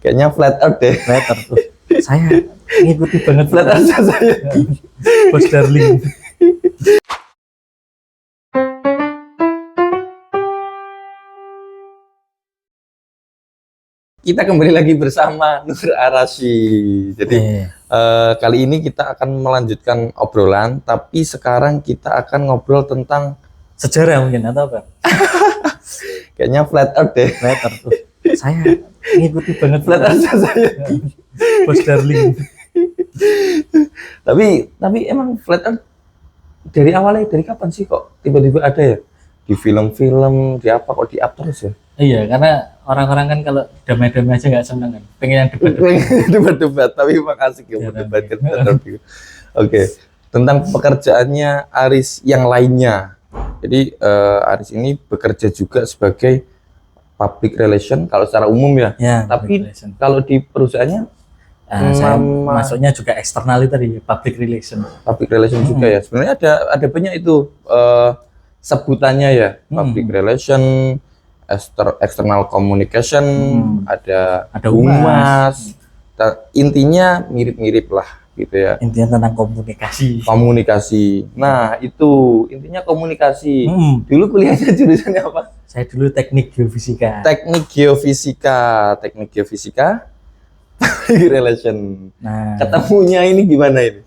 Kayaknya flat earth deh. Flat earth tuh. Saya ngikuti banget Flat earth saya. Bos Darling. Kita kembali lagi bersama Nur Arasy. Jadi kali ini kita akan melanjutkan obrolan, tapi sekarang kita akan ngobrol tentang sejarah mungkin atau apa? Kayaknya flat earth deh. Flat earth tuh. Saya ngikuti banget Flat earth saya. Bos Darling. Tapi emang flat earth dari awalnya, dari kapan sih kok tiba-tiba ada ya? Di film-film, di apa kok di up terus ya? Iya, karena orang-orang kan kalau damai-damai aja nggak seneng kan, pengen yang debat-debat. Debat-debat, tapi emang asik ya debat kan. Oke, tentang pekerjaannya Aris yang lainnya. Jadi Aris ini bekerja juga sebagai public relation kalau secara umum ya. Tapi kalau di perusahaannya, saya masuknya juga eksternal itu tadi, public relation. Public relation juga ya. Sebenarnya ada banyak itu sebutannya ya, public relation, external communication, ada humas. Intinya mirip-mirip lah gitu ya. Intinya tentang komunikasi. Komunikasi. Nah, itu intinya komunikasi. Dulu kuliahnya jurusannya apa? Saya dulu teknik geofisika. Teknik geofisika, public relation. Nah, ketemunya ini gimana ini?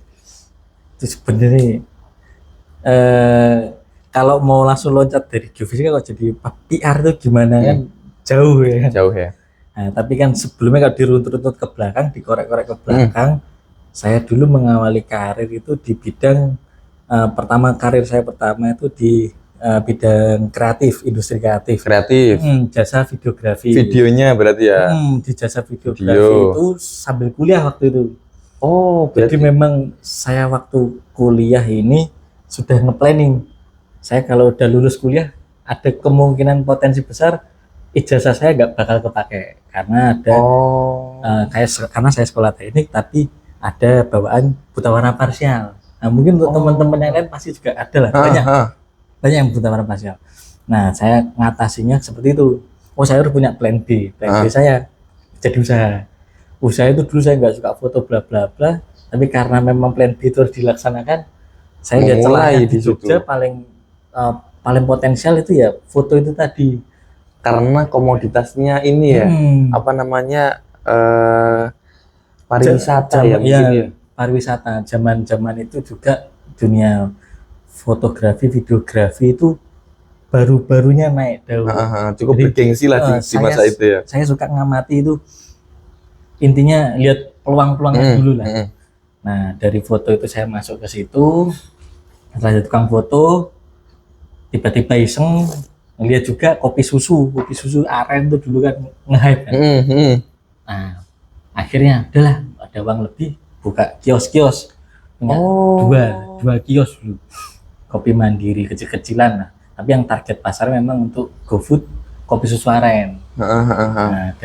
Itu sebenarnya kalau mau langsung loncat dari geofisika kok jadi PR itu gimana kan jauh ya. Jauh ya. Nah, tapi kan sebelumnya kalau diruntut-runtut ke belakang, dikorek-korek ke belakang, saya dulu mengawali karir itu di bidang karir saya pertama itu di bidang kreatif, industri kreatif. Jasa videografi. Videonya berarti ya? Di jasa videografi itu sambil kuliah waktu itu. Oh, jadi memang saya waktu kuliah ini sudah nge-planning. Saya kalau udah lulus kuliah, ada kemungkinan potensi besar ijazah saya nggak bakal kepake karena ada karena saya sekolah teknik tapi ada bawaan buta warna parsial. Nah, mungkin untuk teman-teman yang lain pasti juga ada lah, banyak yang buta warna parsial. Nah, saya ngatasinya seperti itu. Saya harus punya plan B. Plan B saya jadi usaha itu dulu saya nggak suka foto bla bla bla, tapi karena memang plan B itu harus dilaksanakan, saya lihat celahnya di Jogja paling potensial itu ya foto itu tadi. Karena komoditasnya ini ya, apa namanya, pariwisata ya mungkin ya. Pariwisata zaman itu juga dunia fotografi, videografi itu baru-barunya naik daun. Cukup bergengsi lah di masa itu ya. Saya suka ngamati itu, intinya lihat peluang-peluangnya dulu lah. Nah, dari foto itu saya masuk ke situ, setelah tukang foto, tiba-tiba iseng ngeliat juga kopi susu aren tuh dulu kan nge-hype kan. Nah, akhirnya adalah ada uang lebih, buka kios-kios. Dua kios dulu. Kopi mandiri kecil-kecilan lah. Tapi yang target pasar memang untuk GoFood, kopi susu aren. Nah,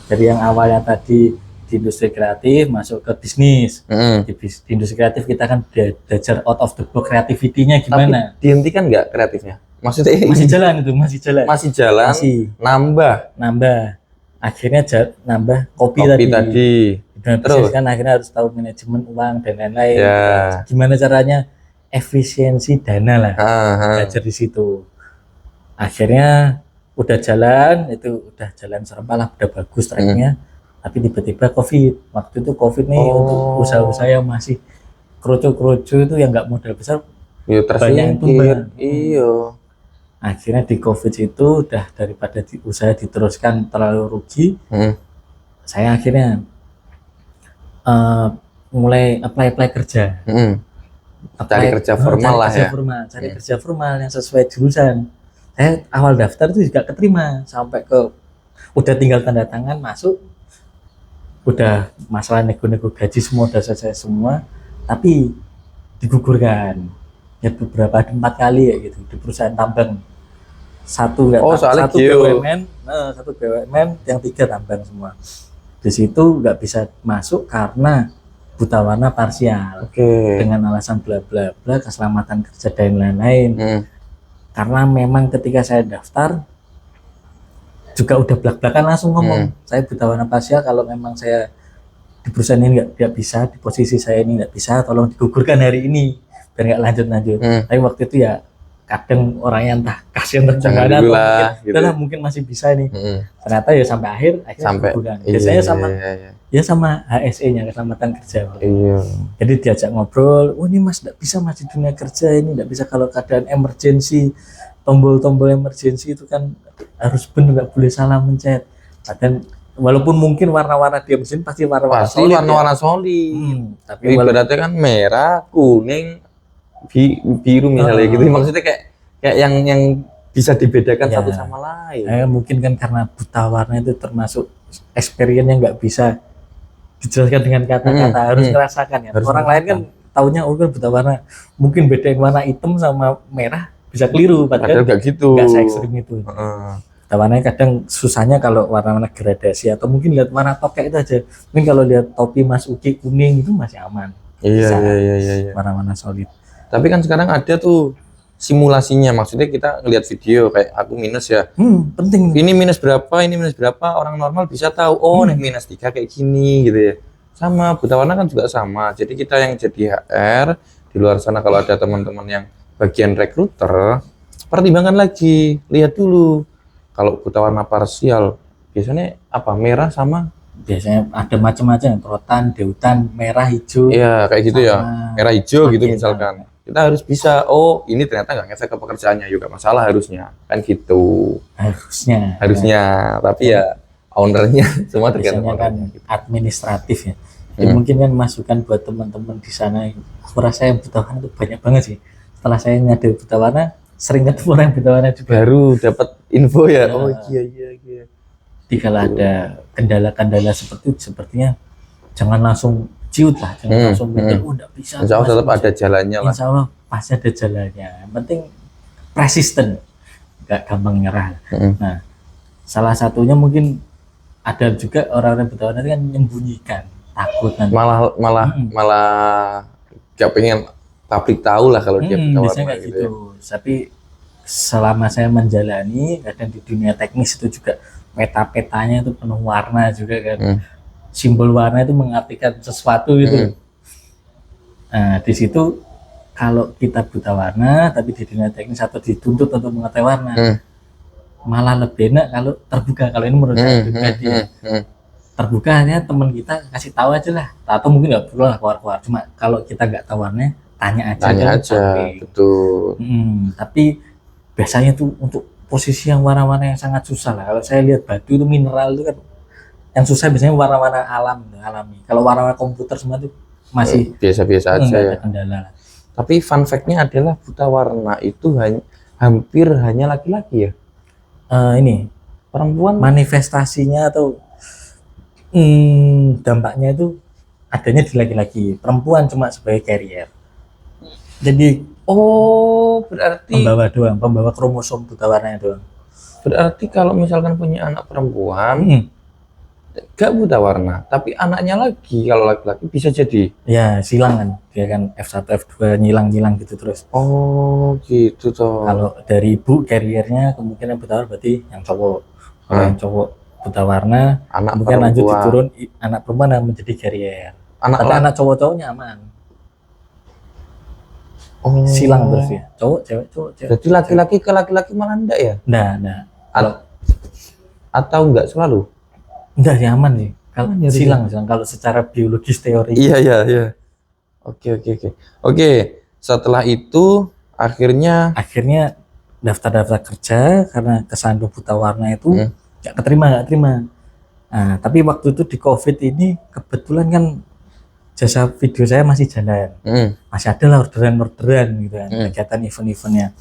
dari yang awalnya tadi di industri kreatif masuk ke bisnis. Di industri kreatif kita kan belajar out of the box kreativitinya gimana. Tapi dihentikan nggak kreatifnya? Maksudnya masih jalan. Nambah. Akhirnya nambah kopi tadi. Terus kan akhirnya harus tahu manajemen uang dan lain-lain. Gimana caranya efisiensi dana lah. Belajar di situ. Akhirnya udah jalan serempah lah, udah bagus tracknya. Tapi tiba-tiba COVID. Waktu itu COVID nih untuk usaha-usaha yang masih kerucu-kerucu itu yang nggak modal besar, banyak yang tumbang. Akhirnya di COVID itu udah daripada usaha diteruskan terlalu rugi, saya akhirnya mulai apply kerja. Cari kerja formal lah ya. Cari kerja formal yang sesuai jurusan. Saya awal daftar itu juga keterima sampai ke udah tinggal tanda tangan masuk. Udah masalah nego-nego gaji semua udah selesai semua, tapi digugurkan. Ya beberapa 4 kali ya gitu di perusahaan tambang. Satu BUMN, yang 3 tambang semua. Di situ nggak bisa masuk karena buta warna parsial. Dengan alasan bla bla bla, keselamatan kerja dan lain-lain. Karena memang ketika saya daftar juga udah belak-belakan langsung ngomong, saya buta warna parsial, kalau memang saya di perusahaan ini nggak bisa, di posisi saya ini nggak bisa, tolong digugurkan hari ini biar nggak lanjut. Tapi waktu itu ya kadang orangnya entah kasihan atau Jangan gimana, dulu atau lah, mungkin gitu. udah lah, mungkin masih bisa nih. Ternyata ya sampai akhirnya Sampai digugurkan. Biasanya sama iya. ya sama HSE-nya, keselamatan kerja. Iya. Jadi diajak ngobrol, oh ini mas nggak bisa mas di dunia kerja ini, nggak bisa kalau keadaan emergency, tombol-tombol emergency itu kan harus benar, nggak boleh salah mencet. Dan walaupun mungkin warna-warna dia mesin pasti warna-warna Pasti solid warna-warna solid. tapi Ini berarti kan merah, kuning, biru misalnya gitu. Maksudnya kayak yang bisa dibedakan Ya. satu sama lain. Mungkin kan karena buta warna itu termasuk experience yang nggak bisa dijelaskan dengan kata-kata, harus ngerasakan ya. Harus Orang lain kan taunya kan buta warna, mungkin beda yang warna hitam sama merah bisa keliru, Padahal padahal nggak gitu. nggak se-ekstrim itu. Heeh. Buta warnanya kadang susahnya kalau warna-warna gradasi, atau mungkin lihat warna topeng itu aja. Mungkin kalau lihat topi Mas Uki kuning itu masih aman. Iya. Warna-warna solid. Tapi kan sekarang ada tuh simulasinya, maksudnya kita ngelihat video kayak aku minus ya. Penting. Ini minus berapa, orang normal bisa tahu, oh nih minus 3 kayak gini gitu ya. Sama, buta warna kan juga sama. Jadi kita yang jadi HR di luar sana, kalau ada teman-teman yang bagian rekruter, pertimbangkan lagi, lihat dulu. Kalau buta warna parsial, biasanya apa? Merah sama? Biasanya ada macam-macam, rotan, deutan, merah, hijau. Iya, kayak gitu ya. Merah hijau gitu Makin misalkan. Kita harus bisa, oh ini ternyata nggak ngefek ke pekerjaannya juga, masalah harusnya. Kan gitu. Harusnya. Tapi ya ownernya semua tergantung Biasanya kan ownernya. administratif ya. Jadi mungkin kan masukan buat teman-teman di sana. Aku rasa yang buta warna itu banyak banget sih. Setelah saya nyadar buta warna, sering ketemu orang buta warna juga. Baru dapat info ya. Ya. Oh iya. Jadi kalau ada kendala-kendala seperti itu, sepertinya jangan langsung ciut lah, jangan langsung mikir, oh enggak bisa. Insya Allah tetap ada jalannya lah. Insya Allah pasti ada jalannya. Yang penting persisten, nggak gampang nyerah. Nah, salah satunya mungkin ada juga orang-orang buta warna itu kan menyembunyikan, takut nanti. Malah gak pengen publik tahu lah kalau dia buta biasanya warna kayak gitu. gitu. Tapi selama saya menjalani, kadang di dunia teknis itu juga peta-petanya itu penuh warna juga kan. Simbol warna itu mengartikan sesuatu gitu. Nah, di situ kalau kita buta warna tapi di dunia teknis atau dituntut untuk mengetahui warna, malah lebih enak kalau terbuka. Kalau ini menurut saya pribadi, terbuka hanya teman kita kasih tahu aja lah, atau mungkin nggak perlu lah keluar-keluar. Cuma kalau kita nggak tahu warnanya, tanya aja. Betul. Tapi biasanya tuh untuk posisi yang warna-warna yang sangat susah lah. Kalau saya lihat batu itu mineral itu kan yang susah biasanya warna-warna alami. Kalau warna-warna komputer semua itu masih biasa-biasa aja ya. Kendala. Tapi fun fact-nya adalah buta warna itu hampir hanya laki-laki ya. Ini Perempuan manifestasinya atau dampaknya itu adanya di laki-laki. Perempuan cuma sebagai carrier. Jadi berarti pembawa kromosom buta warnanya doang. Berarti kalau misalkan punya anak perempuan gak buta warna, tapi anaknya lagi kalau laki-laki bisa jadi ya silang kan, dia kan F1 F2 nyilang gitu terus. Oh gitu toh. Kalau dari ibu carriernya kemungkinan buta warna berarti yang cowok. Kalau yang cowok buta warna, Anak mungkin perempuan. lanjut diturun anak perempuan yang menjadi carrier. Tapi anak cowok-cowoknya aman. Silang terus ya, cowok cewek. Jadi laki-laki ke laki-laki malah enggak ya? Nah. Atau enggak selalu? Enggak sih, aman sih. Kalau silang kalau secara biologis teori. Iya. Oke. Setelah itu akhirnya daftar kerja karena kesandung buta warna itu nggak keterima. Nah, tapi waktu itu di COVID ini kebetulan kan jasa video saya masih jalan, masih ada lah orderan gitu kan, kegiatan event-eventnya.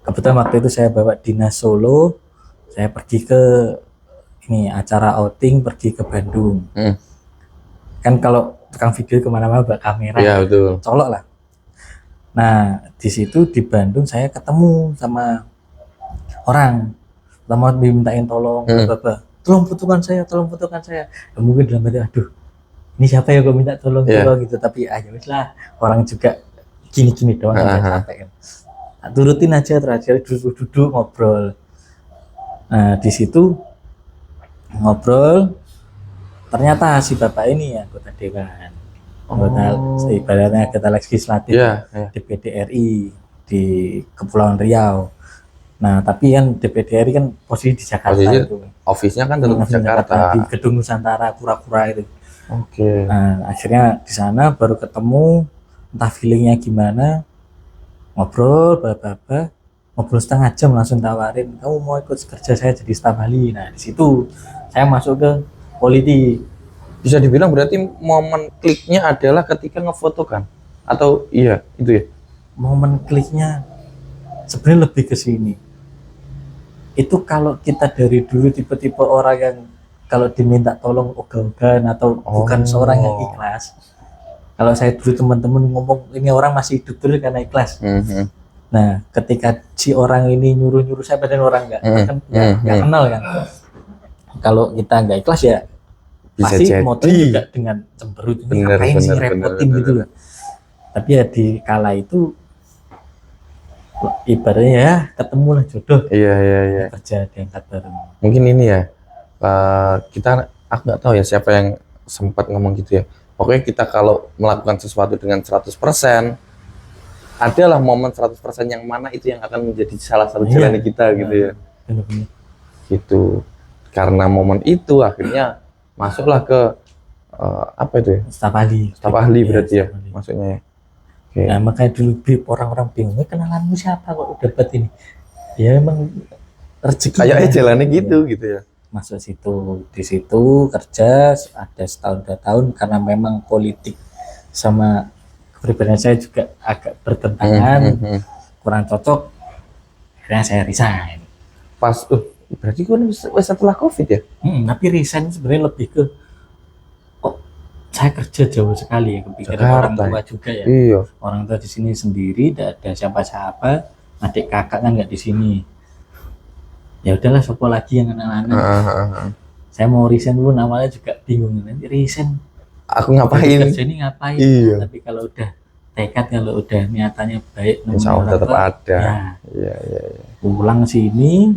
Kebetulan waktu itu saya bawa dinas Solo, saya pergi ke ini acara outing, pergi ke Bandung. Kan kalau tukang video kemana-mana bawa kamera, ya, betul. colok lah. Nah di situ di Bandung saya ketemu sama orang, lama dimintain tolong, tolong fotokan saya. Ya, mungkin dalam hati, aduh ini siapa ya gue minta tolong gitu, tapi ya wis lah, orang juga gini doang, capek kan. Nah, turutin aja terakhir, duduk ngobrol. Nah di situ ngobrol, ternyata si bapak ini ya anggota dewan, anggota ibaratnya anggota legislatif Iya, iya. DPD RI di Kepulauan Riau. Nah tapi kan DPD RI kan posisi di Jakarta Posisi itu, office-nya kan tetap di Jakarta. di Gedung Nusantara Kura-Kura itu. Oke. Nah akhirnya di sana baru ketemu, entah feelingnya gimana, ngobrol bla ngobrol setengah jam langsung tawarin, kamu mau ikut kerja saya jadi staf ahli. Nah di situ saya masuk ke politik. Bisa dibilang berarti momen kliknya adalah ketika ngefoto kan? Atau iya, itu ya? Momen kliknya sebenarnya lebih ke sini. Itu kalau kita dari dulu tipe-tipe orang yang kalau diminta tolong ogah-ogahan atau bukan seorang yang ikhlas. Kalau saya dulu teman-teman ngomong ini orang masih hidup terus karena ikhlas. Nah, ketika si orang ini nyuruh-nyuruh saya, padahal orang nggak kenal kan. Kalau kita nggak ikhlas ya Bisa pasti jadi. motonya juga dengan cemberut, ini ngapain sih repotin gitu loh. Tapi ya di kala itu ibaratnya ya ketemu lah jodoh. Iya. Kerja diangkat bareng. Mungkin ini ya, aku nggak tahu ya siapa yang sempat ngomong gitu ya. Pokoknya kita kalau melakukan sesuatu dengan 100%, adalah momen 100% yang mana itu yang akan menjadi salah satu jalan kita gitu ya. Benar-benar. Gitu. Karena momen itu akhirnya masuklah ke apa itu ya? Staf ahli. Staf ahli berarti ya, staf ahli. maksudnya ya. Okay. Nah makanya dulu orang-orang bingung, kenalanmu siapa kok dapat ini? Ya emang rezeki. Kayaknya jalannya gitu ya. Masuk situ, di situ kerja ada setahun 2 tahun karena memang politik sama kepribadian saya juga agak bertentangan, kurang cocok, akhirnya saya resign. Pas, berarti kan setelah COVID ya? Tapi resign sebenarnya lebih ke, saya kerja jauh sekali ya, kepikiran orang tua juga ya. Iya. Orang tua di sini sendiri, tidak ada siapa-siapa, adik kakak kan nggak di sini. Ya udahlah, siapa lagi yang anak-anak. Saya mau resign dulu, awalnya juga bingung, nanti resign aku ngapain? Kerja ini ngapain? Iya. Tapi kalau udah tekad, kalau udah niatannya baik, insya Allah tetap ada. Ya. Pulang sini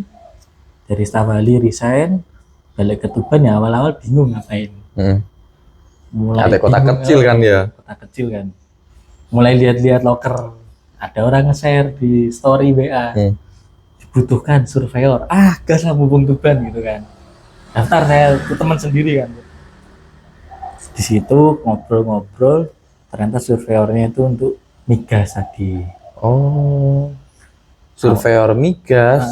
dari staf ahli resign, balik ke Tuban ya awal-awal bingung ngapain. Mulai ada kota kecil kan ya? Kota kecil kan. Mulai lihat-lihat loker, ada orang nge-share di story WA. Dibutuhkan surveyor. Gas lah mumpung Tuban gitu kan. Daftar saya ke teman sendiri kan. Di situ ngobrol-ngobrol, ternyata surveyornya itu untuk migas tadi. Surveyor migas.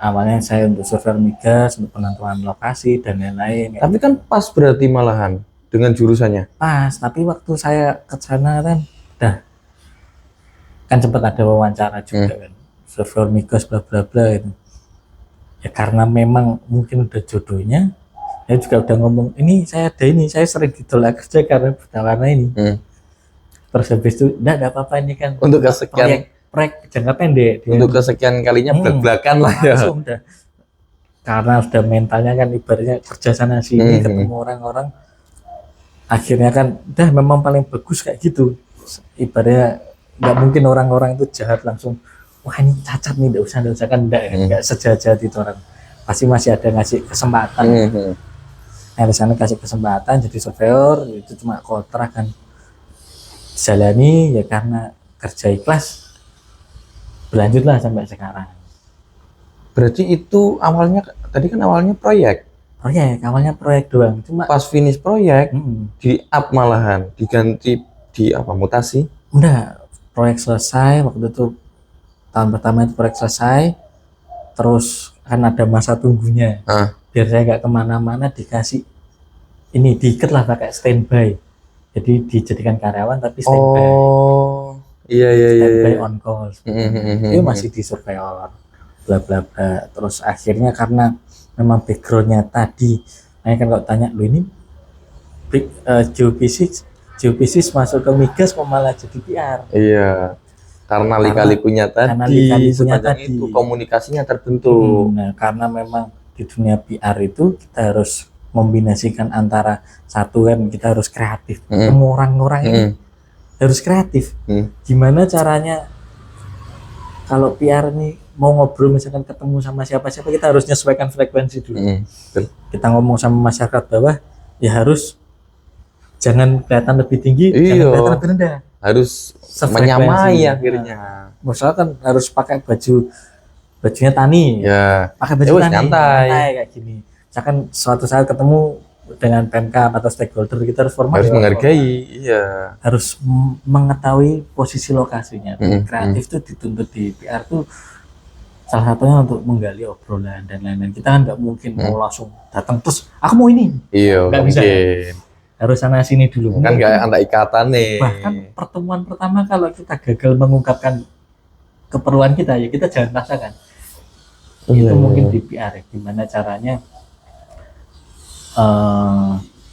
Awalnya saya untuk surveyor migas, untuk penentuan lokasi dan lain-lain. Tapi kan pas berarti malahan dengan jurusannya. Pas, tapi waktu saya ke sana kan sempat ada wawancara juga kan. Surveyor migas bla bla bla itu. Ya karena memang mungkin udah jodohnya, saya juga udah ngomong, saya sering ditolak kerja karena buta warna ini. Terus habis itu, enggak apa-apa ini kan untuk kesekian proyek jangka pendek. Untuk kesekian kalinya belak-belakan lah ya. Langsung udah. Karena sudah mentalnya kan ibaratnya kerja sana sini, ketemu orang-orang. Akhirnya kan, memang paling bagus kayak gitu. Ibaratnya nggak mungkin orang-orang itu jahat langsung, wah ini cacat nih, nggak usah kan, nggak sejahat itu orang. Pasti masih ada ngasih kesempatan. Nah di sana kasih kesempatan jadi surveyor, itu cuma kontrak kan. Jalani ya karena kerja ikhlas, berlanjutlah sampai sekarang. Berarti itu awalnya proyek awalnya proyek doang, cuma pas finish proyek di up malahan diganti di mutasi. Udah proyek selesai, waktu itu tahun pertama itu proyek selesai, terus kan ada masa tunggunya. Biar saya nggak kemana-mana, dikasih ini diikat lah pakai standby, jadi dijadikan karyawan tapi standby. Iya. Standby on call. Itu masih di surveyor bla bla bla. Terus akhirnya karena memang backgroundnya tadi, kan kalau tanya lu ini geofisik masuk ke migas kok malah jadi PR. Iya. Karena lika-likunya tadi, itu komunikasinya terbentuk. Nah, karena memang di dunia PR itu kita harus kombinasikan antara satu kan, kita harus kreatif. Ketemu orang-orang ini harus kreatif. Gimana caranya kalau PR nih mau ngobrol misalkan ketemu sama siapa-siapa, kita harus menyesuaikan frekuensi dulu. Betul. Kita ngomong sama masyarakat bawah ya harus jangan kelihatan lebih tinggi, jangan Iya. kelihatan lebih rendah. Harus Sefrekuensi. menyamai akhirnya. Misalkan harus pakai bajunya tani, Ya. pakai baju Ya wes, tani, nyantai. kayak gini. Misalkan suatu saat ketemu dengan Pemkab atau stakeholder, kita harus formal, Harus ya, menghargai. formal. Iya. Harus mengetahui posisi lokasinya. Kreatif tuh dituntut di PR tuh salah satunya untuk menggali obrolan dan lain-lain. Kita kan nggak mungkin mau langsung datang terus aku mau ini, Iya, nggak bisa. mungkin. Harus sana sini dulu. Kan nggak ada ikatan nih. Bahkan pertemuan pertama kalau kita gagal mengungkapkan keperluan kita, ya kita jangan paksakan. Itu mungkin di PR, gimana caranya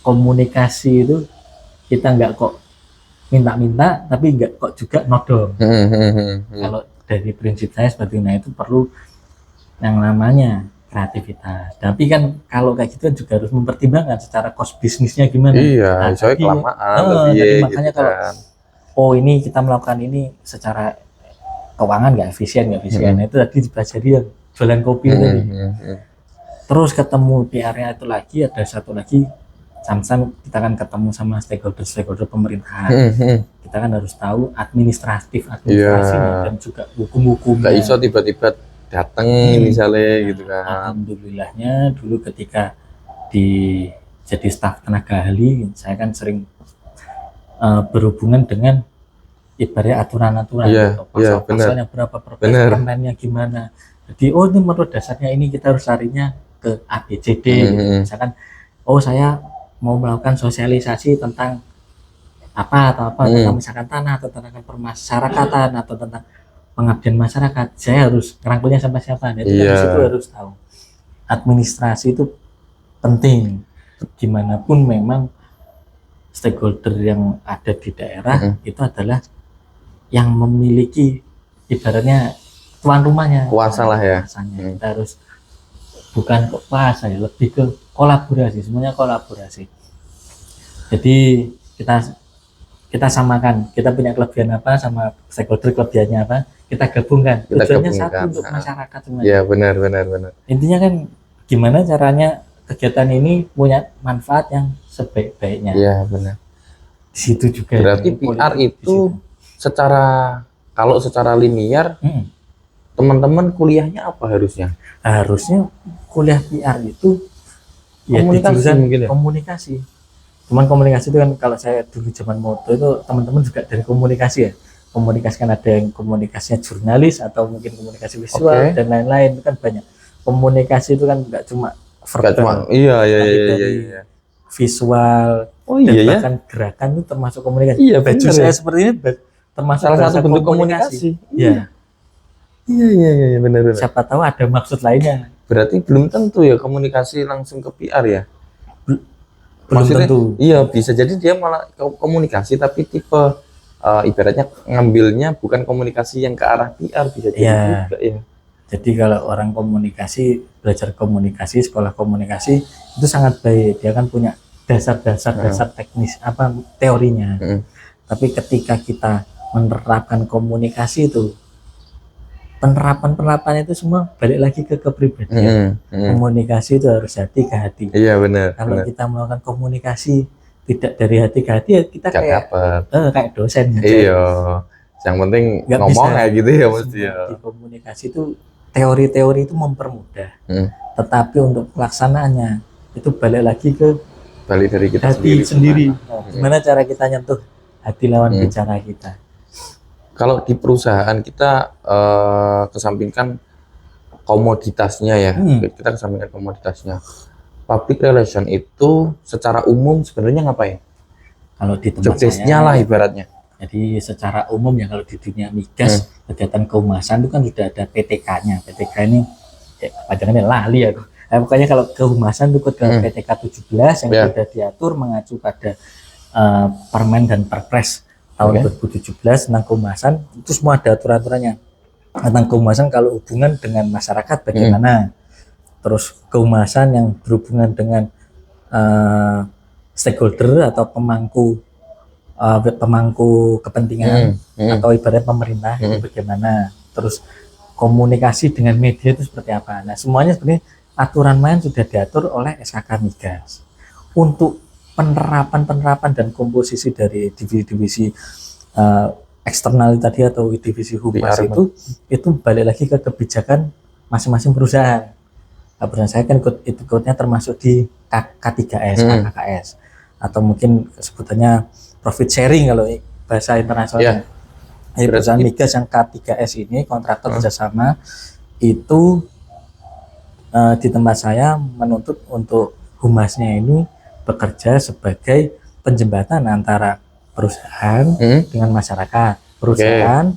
komunikasi itu kita nggak kok minta-minta, tapi nggak kok juga nodong. Kalau dari prinsip saya seperti itu perlu yang namanya kreativitas. Tapi kan kalau kayak gitu kan juga harus mempertimbangkan secara cost bisnisnya gimana. Iya, soalnya kelamaan lebih jadi gitu makanya kalau oh ini kita melakukan ini secara keuangan nggak efisien, Nah, itu tadi dipelajari yang jualan kopi tadi. Terus ketemu PR-nya itu lagi, ada satu lagi Samsung, kita kan ketemu sama stakeholder pemerintahan. Kita kan harus tahu administrasinya dan juga hukum-hukumnya. Nggak iso tiba-tiba datang misalnya gitu kan. Alhamdulillahnya dulu ketika jadi staf tenaga ahli, saya kan sering berhubungan dengan ibaratnya aturan-aturan, pasalnya berapa, permennya gimana. Jadi oh ini menurut dasarnya ini kita harus larinya ke ABCD gitu. Misalkan oh saya mau melakukan sosialisasi tentang apa tentang misalkan tanah atau tentang permasyarakatan atau tentang pengabdian masyarakat, saya harus ngerangkulnya sama siapa. Itu kan disitu harus tahu administrasi itu penting. Gimana pun memang stakeholder yang ada di daerah itu adalah yang memiliki ibaratnya tuan rumahnya, kuasa lah ya. Kita harus bukan kuasa ya, lebih ke kolaborasi, semuanya kolaborasi. Jadi kita samakan, kita punya kelebihan apa sama stakeholder kelebihannya apa, kita gabungkan. Tujuannya satu untuk masyarakat semuanya. Iya benar. Intinya kan gimana caranya kegiatan ini punya manfaat yang sebaik-baiknya. Iya benar. Di situ juga. Berarti PR itu kalau secara linear teman-teman kuliahnya apa harusnya? Harusnya kuliah PR itu komunikasi ya mungkin ya? Komunikasi. Cuman komunikasi itu kan kalau saya dulu zaman moto itu teman-teman juga dari komunikasi ya. Komunikasi kan ada yang komunikasinya jurnalis atau mungkin komunikasi visual dan lain-lain, itu kan banyak. Komunikasi itu kan nggak cuma verbal. Iya. Visual dan bahkan gerakan itu termasuk komunikasi. Iya, baju saya seperti ini termasuk salah satu bentuk komunikasi. Iya, benar. Siapa tahu ada maksud lainnya. Berarti belum tentu ya komunikasi langsung ke PR ya? Belum tentu. Iya, bisa jadi dia malah komunikasi tapi tipe ibaratnya ngambilnya bukan komunikasi yang ke arah PR, bisa jadi juga ya. Jadi kalau orang komunikasi, belajar komunikasi, sekolah komunikasi itu sangat baik. Dia kan punya dasar teknis teorinya. Tapi ketika kita menerapkan komunikasi itu, penerapan itu semua balik lagi ke kepribadian. Komunikasi itu harus hati ke hati. Iya benar. Kalau kita melakukan komunikasi tidak dari hati ke hati, ya kita kayak dosen. Iya. Yang penting ngomong kayak gitu ya mesti ya. Di komunikasi itu teori-teori itu mempermudah. Tetapi untuk pelaksanaannya itu balik lagi ke dari kita hati sendiri. Gimana cara kita nyentuh hati lawan bicara kita? Kalau di perusahaan kita kesampingkan komoditasnya ya, kita kesampingkan komoditasnya. Public relation itu secara umum sebenarnya ngapain? Kalau di tempat saya lah ibaratnya. Jadi secara umum ya kalau di dunia migas kegiatan kehumasan itu kan sudah ada PTK-nya. PTK ini panjangannya lali aku. Pokoknya kalau kehumasan itu ke PTK 17 yang sudah diatur mengacu pada Permen dan Perpres tahun 2017 tentang kehumasan, itu semua ada aturan-aturannya tentang kehumasan. Kalau hubungan dengan masyarakat bagaimana, terus kehumasan yang berhubungan dengan stakeholder atau pemangku kepentingan atau ibaratnya pemerintah itu bagaimana, terus komunikasi dengan media itu seperti apa. Nah, semuanya sebenarnya aturan main sudah diatur oleh SKK Migas. Untuk penerapan dan komposisi dari divisi-divisi eksternal tadi atau divisi humas PR, itu balik lagi ke kebijakan masing-masing perusahaan. Nah, perusahaan saya kan ikutnya termasuk di K3S, KKS, atau mungkin sebutannya profit sharing kalau bahasa internasionalnya. Perusahaan migas yang K3S ini kontraktor kerjasama itu di tempat saya menuntut untuk humasnya ini bekerja sebagai penjembatan antara perusahaan dengan masyarakat, perusahaan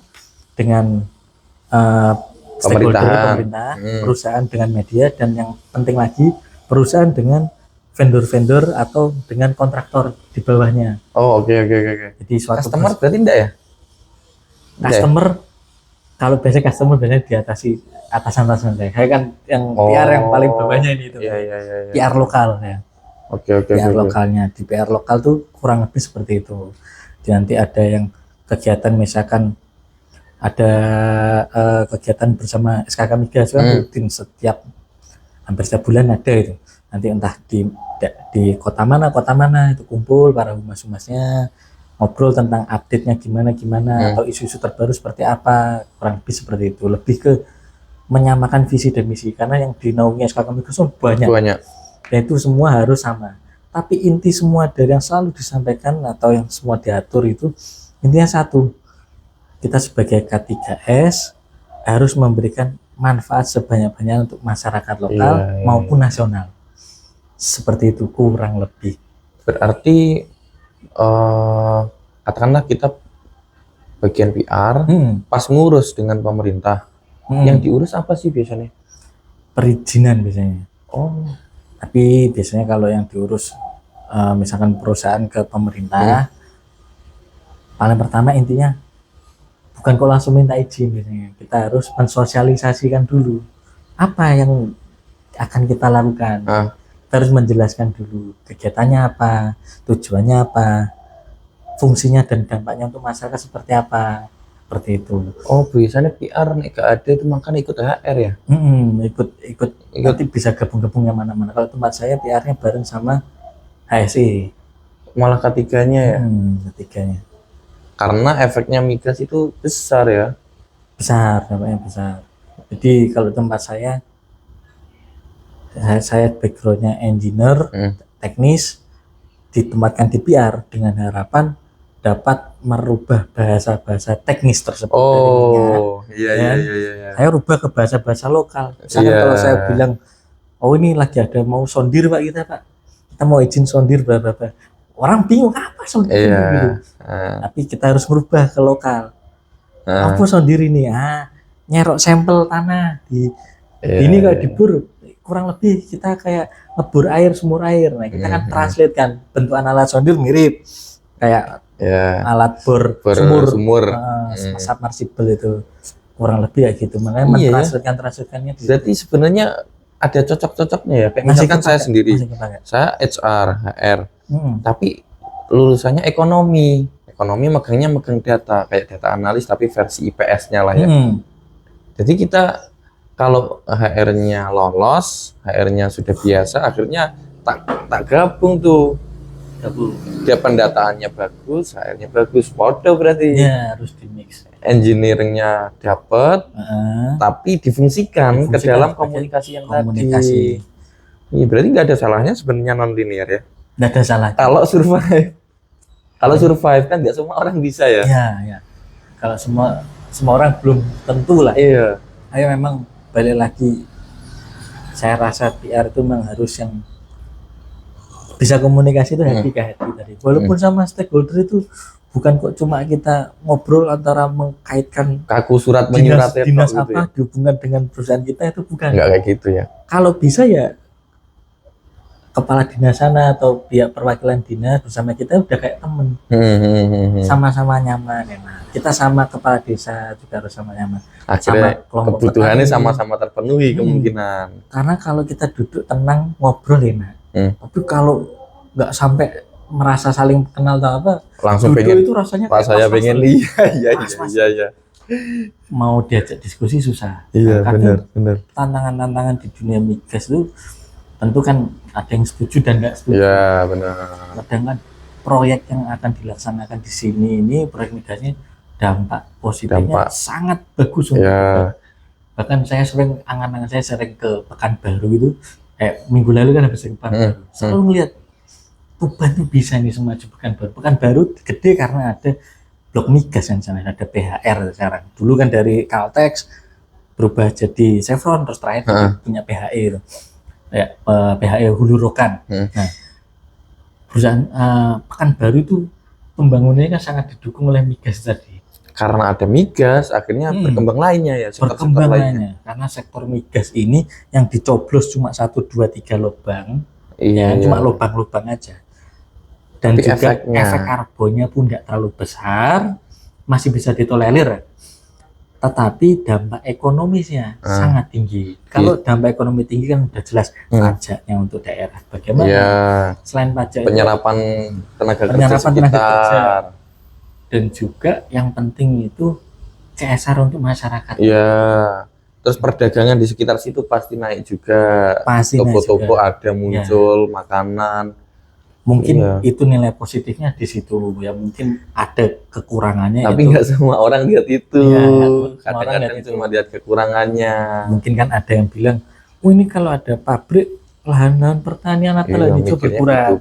dengan stakeholder pemerintah, perusahaan dengan media, dan yang penting lagi perusahaan dengan vendor-vendor atau dengan kontraktor di bawahnya. Oh, oke. Jadi suatu customer berarti enggak ya? Customer, kalau biasanya customer biasanya diatasi atasan saya. Saya kan yang PR yang paling bawahnya ini itu. Iya. PR lokal ya. Oke. PR lokalnya, di PR lokal tuh kurang lebih seperti itu. Jadi nanti ada yang kegiatan misalkan ada kegiatan bersama SKK Migas kan rutin hampir setiap bulan ada itu. Nanti entah di kota mana itu kumpul para humas-humasnya ngobrol tentang update-nya gimana atau isu-isu terbaru seperti apa, kurang lebih seperti itu. Lebih ke menyamakan visi dan misi karena yang dinaungi SKK Migas banyak. Dan itu semua harus sama. Tapi inti semua dari yang selalu disampaikan atau yang semua diatur itu intinya satu. Kita sebagai K3S harus memberikan manfaat sebanyak-banyaknya untuk masyarakat lokal maupun nasional. Seperti itu kurang lebih. Berarti katakanlah kita bagian PR pas ngurus dengan pemerintah. Yang diurus apa sih biasanya? Perizinan biasanya. Oh. Tapi biasanya kalau yang diurus misalkan perusahaan ke pemerintah, paling pertama intinya bukan kok langsung minta izin biasanya. Kita harus mensosialisasikan dulu apa yang akan kita lakukan. Kita harus menjelaskan dulu kegiatannya apa, tujuannya apa, fungsinya dan dampaknya untuk masyarakat seperti apa. Seperti itu. Oh, biasanya PR nih gak ada itu makanya ikut HR ya? Ikut nanti bisa gabung-gabung yang mana-mana. Kalau tempat saya PR-nya bareng sama HSE. Malah ketiganya ya? Ketiganya. Karena efeknya migas itu besar ya? Besar, dampaknya besar. Jadi kalau tempat saya backgroundnya engineer, teknis, ditempatkan di PR dengan harapan dapat merubah bahasa-bahasa teknis tersebut. Oh, iya. Saya rubah ke bahasa-bahasa lokal. Misalnya kalau saya bilang, oh ini lagi ada mau sondir Pak kita mau izin sondir berapa. Orang bingung apa sondir gitu. Tapi kita harus merubah ke lokal. Apa sondir ini? Nyerok sampel tanah ini kayak dibur. Kurang lebih kita kayak ngebur air, sumur air. Nah kita kan translate kan bentukan alat sondir mirip kayak alat bor sumur submersible itu kurang lebih ya gitu. Makanya mentranslatekannya. Berarti sebenarnya ada cocok-cocoknya ya. Kayak misalkan saya sendiri, saya HR, HR, tapi lulusannya ekonomi megangnya megang data kayak data analis tapi versi IPS-nya lah ya. Jadi kita kalau HR-nya lolos, HR-nya sudah biasa, akhirnya tak gabung tuh. Dia pendataannya bagus, HR-nya bagus, foto berarti. Ya, harus di mix. Engineering-nya dapat, tapi difungsikan ke dalam komunikasi yang tadi. Iya, berarti nggak ada salahnya sebenarnya non-linear ya? Nggak ada salahnya. Kalau survive kan nggak semua orang bisa ya? Iya. Kalau semua orang belum tentu lah. Iya. Ayo memang balik lagi. Saya rasa PR itu memang harus yang bisa komunikasi itu hati ke hati tadi. Walaupun sama stakeholder itu bukan kok cuma kita ngobrol antara mengkaitkan kaku surat menyurat dinas apa gitu ya? Dihubungkan dengan perusahaan kita itu bukan. Enggak kayak gitu ya. Kalau bisa ya kepala dinas sana atau pihak perwakilan dinas bersama kita udah kayak temen. Sama-sama nyaman, enak. Kita sama kepala desa juga harus sama nyaman. Akhirnya kebutuhannya sama-sama terpenuhi kemungkinan. Karena kalau kita duduk tenang ngobrol enak. Tapi kalau nggak sampai merasa saling kenal atau apa, langsung pengen itu rasanya Pak saya pengen iya. mau diajak diskusi susah. Iya, Nah, kadang benar. tantangan-tantangan di dunia migas itu tentu kan ada yang setuju dan nggak setuju. Iya, benar. Kadang kan proyek yang akan dilaksanakan di sini ini proyek migasnya dampak positifnya Dampak. sangat bagus untuk Ya. Tuban. Bahkan saya sering angan-angan saya sering ke Pekanbaru itu, minggu lalu kan habis ke Pekanbaru, selalu ngeliat Tuban tuh bisa nih semaju Pekanbaru. Pekanbaru gede karena ada blok migas yang sana, ada PHR sekarang. Dulu kan dari Caltex berubah jadi Chevron, terus terakhir punya PHE itu. Ya, PHE Hulu Rokan. Nah, perusahaan Pekanbaru itu pembangunannya kan sangat didukung oleh migas tadi. Karena ada migas, akhirnya berkembang lainnya ya. Berkembang lainnya. Karena sektor migas ini yang dicoblos cuma 1, 2, 3 lubang, Iya. cuma lubang-lubang aja. Dan tapi juga efek karbonnya pun nggak terlalu besar, masih bisa ditolerir. Tetapi dampak ekonomisnya sangat tinggi. Kalau dampak ekonomi tinggi kan udah jelas pajaknya untuk daerah. Bagaimana? Ya. Selain pajak penyerapan tenaga kerja. Dan juga yang penting itu CSR untuk masyarakat. Iya. Terus perdagangan di sekitar situ pasti naik juga. Pasti toko-toko ada muncul, makanan. Mungkin itu nilai positifnya di situ ya, mungkin ada kekurangannya. Tapi nggak semua orang lihat itu. Kadang-kadang cuma lihat kekurangannya. Mungkin kan ada yang bilang, oh ini kalau ada pabrik lahan pertanian atau lahan hijau berkurang.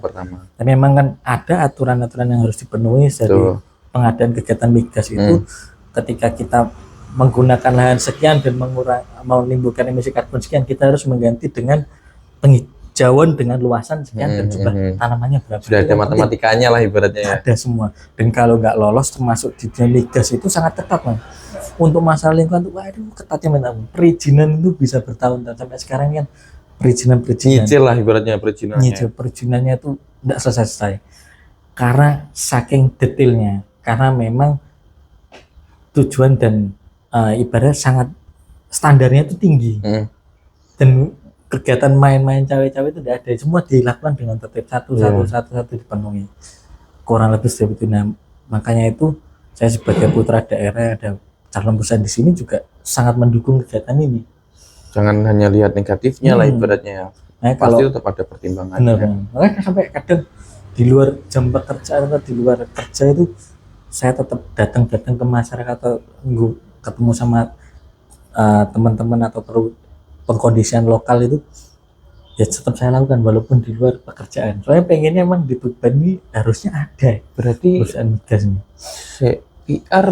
Tapi memang kan ada aturan-aturan yang harus dipenuhi dari pengadaan kegiatan migas itu. Ketika kita menggunakan lahan sekian dan menimbulkan emisi karbon sekian, kita harus mengganti dengan penghijauan dengan luasan sekian dan jumlah tanamannya berapa. Sudah ada matematikanya lah ibaratnya. Ada semua. Dan kalau nggak lolos termasuk di dunia migas itu sangat ketat, Bang. Untuk masalah lingkungan itu, waduh ketatnya memang. Perizinan itu bisa bertahun-tahun sampai sekarang kan perizinan. Nyicil lah ibaratnya perizinannya. Nyicil perizinannya itu nggak selesai. Karena saking detailnya. Karena memang tujuan dan ibarat sangat standarnya itu tinggi. Dan kegiatan main-main cawe-cawe itu tidak ada, semua dilakukan dengan tertib, satu dipenuhi, kurang lebih seperti itu. Nah, makanya itu saya sebagai putra daerah, ada calon besar di sini juga sangat mendukung kegiatan ini. Jangan hanya lihat negatifnya lah ibaratnya. Nah, pasti tetap ada pertimbangannya. Benar. Makanya sampai kadang di luar jam pekerjaan atau di luar kerja itu saya tetap datang ke masyarakat atau ketemu sama teman-teman atau pengkondisian lokal itu ya tetap saya lakukan walaupun di luar pekerjaan. Soalnya pengennya emang di Tuban ini harusnya ada. Berarti perusahaan migas ini. CIR,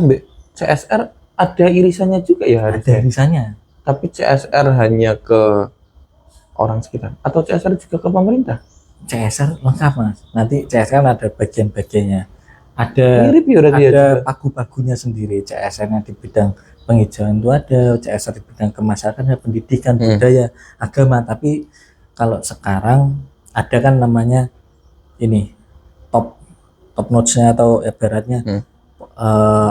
CSR ada irisannya juga ya harusnya? Ada irisannya. Tapi CSR hanya ke orang sekitar atau CSR juga ke pemerintah? CSR lengkap, Mas. Nanti CSR ada bagian-bagiannya. Ada pagu-pagunya sendiri. CSR-nya di bidang penghijauan itu ada, CSR di bidang kemasyarakatan, pendidikan, budaya, agama. Tapi kalau sekarang ada kan namanya ini top notch-nya atau ibaratnya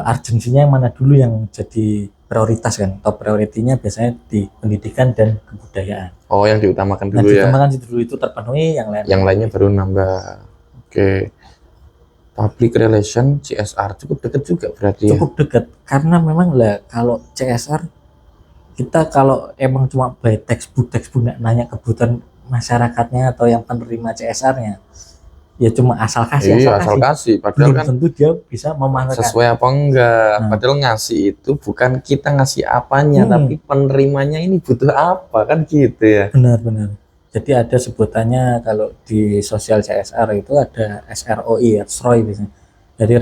urgensinya yang mana dulu yang jadi prioritas kan. Top priority-nya biasanya di pendidikan dan kebudayaan. Oh, yang diutamakan dulu ya. Diutamakan dulu itu terpenuhi, yang lainnya baru nambah. Oke. Public relation CSR cukup dekat juga berarti. Cukup dekat karena memang lah kalau CSR kita kalau emang cuma by textbook nggak nanya kebutuhan masyarakatnya atau yang penerima CSR-nya ya cuma asal kasih. Padahal kan tentu dia bisa memanfaatkan sesuai apa enggak. Padahal ngasih itu bukan kita ngasih apanya tapi penerimanya ini butuh apa kan gitu ya. Benar. Jadi ada sebutannya kalau di sosial CSR itu ada SROI, SROI biasanya. Jadi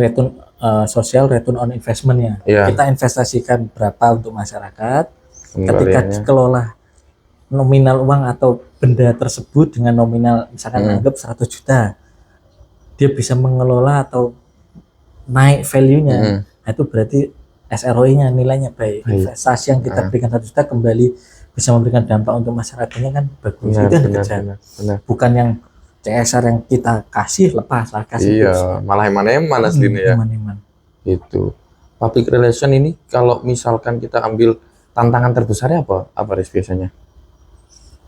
social return on investment-nya. Kita investasikan berapa untuk masyarakat. Ketika dikelola nominal uang atau benda tersebut dengan nominal misalkan anggap 100 juta. Dia bisa mengelola atau naik value-nya. Nah, itu berarti SROI-nya nilainya baik. Investasi yang kita berikan 1 juta kembali bisa memberikan dampak untuk masyarakatnya kan bagus. Itu yang dikejar. Bukan yang CSR yang kita kasih lepas lah kasih. Iya, malah eman-eman aslinya ya. Itu. Public relation ini kalau misalkan kita ambil tantangan terbesarnya apa biasanya?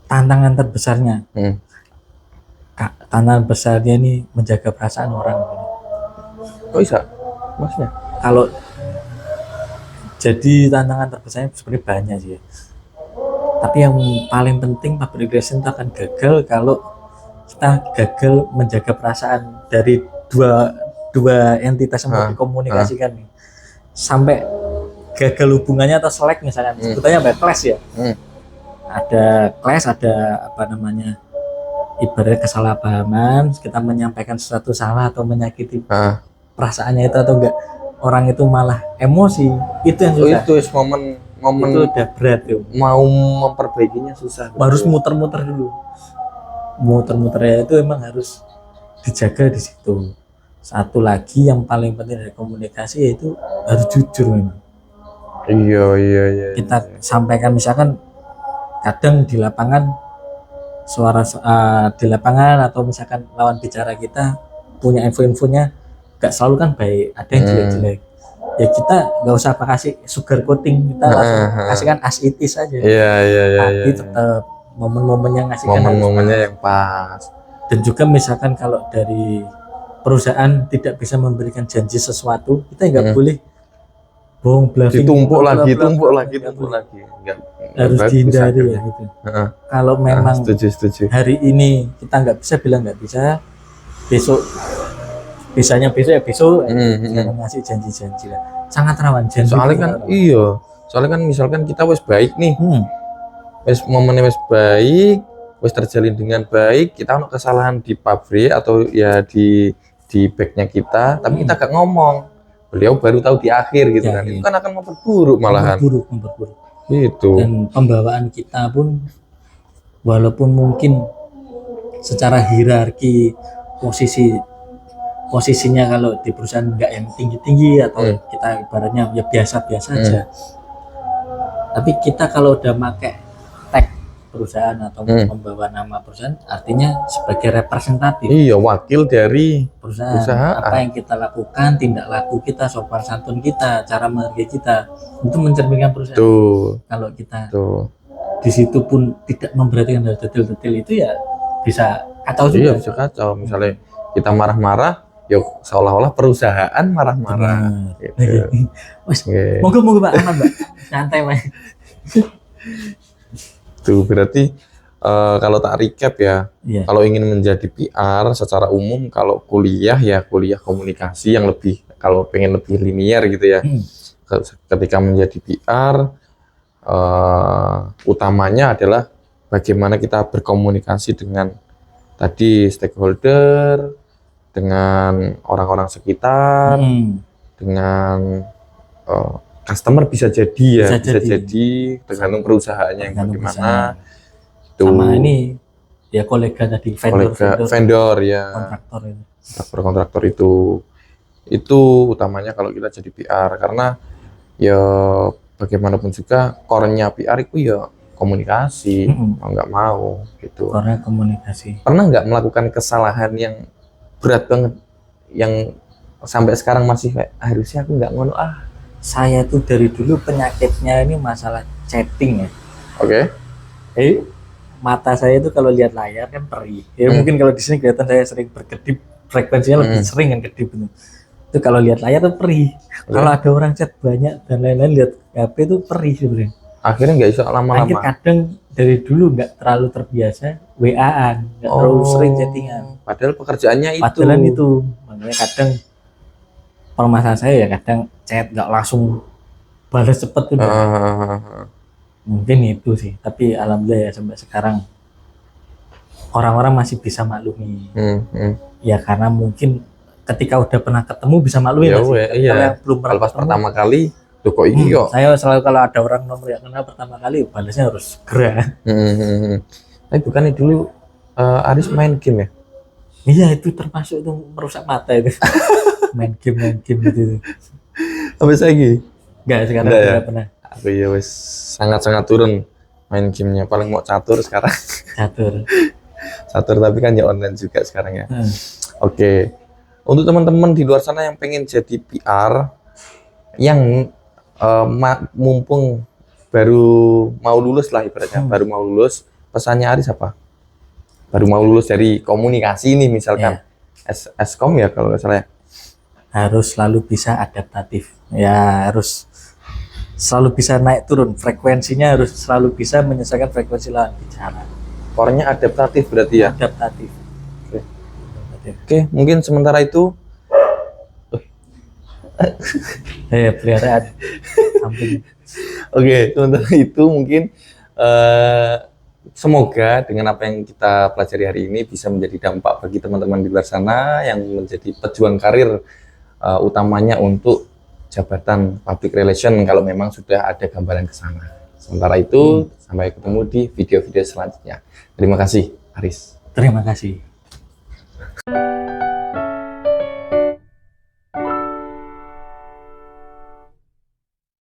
Tantangan terbesarnya. Tantangan besarnya ini menjaga perasaan orang. Kok bisa? Maksudnya? Kalau Jadi tantangan terbesarnya sebenarnya banyak sih ya. Tapi yang paling penting public relation itu akan gagal kalau kita gagal menjaga perasaan dari dua entitas yang mau dikomunikasikan nih. Sampai gagal hubungannya atau selek misalnya, sebetulnya apa? Clash ya. Ada clash, ada apa namanya, ibaratnya kesalahpahaman, kita menyampaikan sesuatu salah atau menyakiti perasaannya itu atau enggak, orang itu malah emosi, itu yang susah. Itu momen Itu udah berat tuh. Mau memperbaikinya susah. Harus muter-muter dulu. Muter-muternya itu emang harus dijaga di situ. Satu lagi yang paling penting dari komunikasi yaitu harus jujur memang. Iya. Kita sampaikan, misalkan kadang di lapangan suara di lapangan atau misalkan lawan bicara kita punya info-infonya nggak selalu kan baik, ada yang jelek-jelek. Ya kita nggak usah kasih sugar coating, kita langsung kasihkan as it is aja. Tapi tetap momen-momennya ngasihkan momen-momennya yang pas. Dan juga misalkan kalau dari perusahaan tidak bisa memberikan janji sesuatu, kita nggak boleh bohong, bluffing, tumpuk lagi. Enggak, harus dihindari ya gitu. Kalau memang setuju. hari ini kita nggak bisa, bilang nggak bisa, besok bisanya besok ya besok. Jangan ngasih janji-janji lah, sangat rawan janji. Soalnya kan misalkan kita wes baik nih, wes momennya wes baik, wes terjalin dengan baik, kita ada kesalahan di pabrik atau ya di backnya kita, tapi kita gak ngomong, beliau baru tahu di akhir gitu kan. Itu kan akan memperburuk malahan. Memperburuk. Gitu. Dan pembawaan kita pun walaupun mungkin secara hierarki posisinya kalau di perusahaan nggak yang tinggi-tinggi atau kita ibaratnya ya biasa-biasa aja. Tapi kita kalau udah pakai tag perusahaan atau membawa nama perusahaan, artinya sebagai representatif. Iya, wakil dari perusahaan. Apa yang kita lakukan, tindak laku kita, sopan santun kita, cara menghargai kita, itu mencerminkan perusahaan. Kalau kita di situ pun tidak memperhatikan detail-detail itu, ya bisa kacau juga. Iya, bisa kacau. Misalnya kita marah-marah, ya seolah-olah perusahaan marah-marah. Gitu. Moga-moga Pak, aman Pak, santai Pak. Tuh berarti kalau tak recap ya, kalau ingin menjadi PR secara umum, kalau kuliah ya kuliah komunikasi yang lebih, kalau pengen lebih linear gitu ya. Ketika menjadi PR, utamanya adalah bagaimana kita berkomunikasi dengan tadi stakeholder, dengan orang-orang sekitar, dengan customer bisa jadi tergantung perusahaannya yang bagaimana. Sama ini ya kolega tadi, vendor ya, kontraktor itu utamanya kalau kita jadi PR, karena ya bagaimanapun juga core-nya PR itu ya komunikasi, mau nggak mau gitu. Karena komunikasi. Pernah nggak melakukan kesalahan yang berat banget, yang sampai sekarang masih kayak harusnya aku nggak ngono Saya tuh dari dulu penyakitnya ini masalah chatting ya. Mata saya itu kalau lihat layar kan perih. Mungkin kalau di sini kelihatan saya sering berkedip, frekuensinya lebih sering kan kedip itu kalau lihat layar tuh perih. Kalau ada orang chat banyak dan lain-lain, lihat HP itu perih sebenarnya. Akhirnya nggak bisa lama-lama. Akhirnya kadang dari dulu nggak terlalu terbiasa WA-an, nggak terlalu sering chattingan. Padahal pekerjaannya itu. Makanya kadang permasalahan saya ya kadang chat nggak langsung balas cepet tuh. Mungkin itu sih. Tapi alhamdulillah ya sampai sekarang orang-orang masih bisa maklumi. Ya karena mungkin ketika udah pernah ketemu bisa maklumi. Iya. Belum pernah pas pertama kali tuh kok ini kok. Saya selalu kalau ada orang nomor yang kenal pertama kali, balasnya harus segera. Tapi bukannya dulu Aris main game ya? Iya, itu termasuk itu merusak mata itu. main game gitu. Sampai lagi? Enggak, sekarang tidak pernah. Aku ya wes sangat-sangat turun main gamenya, paling mau catur sekarang. Catur tapi kan ya online juga sekarang ya. Oke. Untuk teman-teman di luar sana yang pengen jadi PR, yang mumpung baru mau lulus lah ibaratnya, baru mau lulus, pesannya Aris apa? Baru mau lulus dari komunikasi ini misalkan, Eskom ya kalau nggak salah ya. Harus selalu bisa adaptatif, ya harus selalu bisa naik turun, frekuensinya harus selalu bisa menyesuaikan frekuensi lawan bicara. Orangnya adaptatif berarti ya. Adaptatif. Oke, mungkin sementara itu Peliharaan samping. Oke, sementara itu mungkin semoga dengan apa yang kita pelajari hari ini bisa menjadi dampak bagi teman-teman di luar sana yang menjadi pejuang karir utamanya untuk jabatan public relation kalau memang sudah ada gambaran ke sana. Sementara itu, sampai ketemu di video-video selanjutnya. Terima kasih, Aris. Terima kasih.